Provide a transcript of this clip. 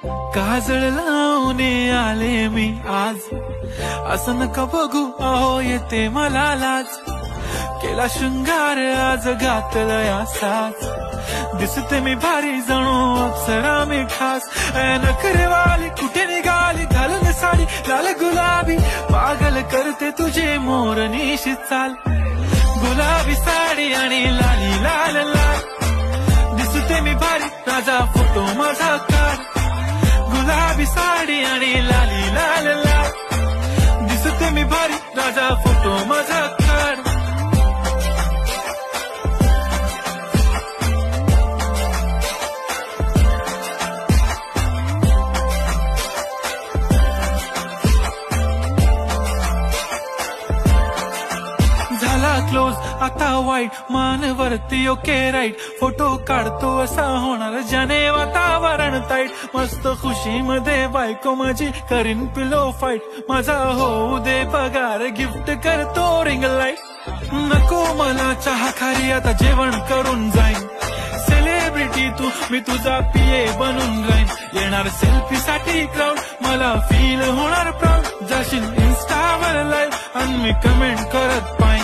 काजळ लावून आले मी आज, असं नका बघू अहो येते मला लाज. केला शृंगार आज घातलाय असाच, दिसते मी भारी जणू अप्सरा मी खास. नखरेवाली कुठे निघाली घालून साडी लाल गुलाबी, पागल करते तुझे मोरनीशी चाल. गुलाबी साडी आणि लाली लाल लाल, दिसते मी भारी राजा फोटो माझा काढ. गुलाबी साडी आणि लाली लाल लाल, दिसते मी भारी राजा फोटो माझा काढ. झाला क्लोज आता वाईट, मान वरती ओके राईट. फोटो काढतो असा होणार ज्याने वातावरण ताईट. मस्त खुशी मध्ये बायको माझी करीन पिलो फाईट. माझा होऊ दे पगार गिफ्ट करतो रिंग लाईट. नको मला चहा खारी आता जेवण करून जाईन. सेलिब्रिटी तू मी तुझा पीए बनून राहीन. येणार सेल्फी साठी क्राऊड मला फील होणार प्राऊड. जाशील इन्स्टावर लाईव्ह आणि मी कमेंट करत पाहिजे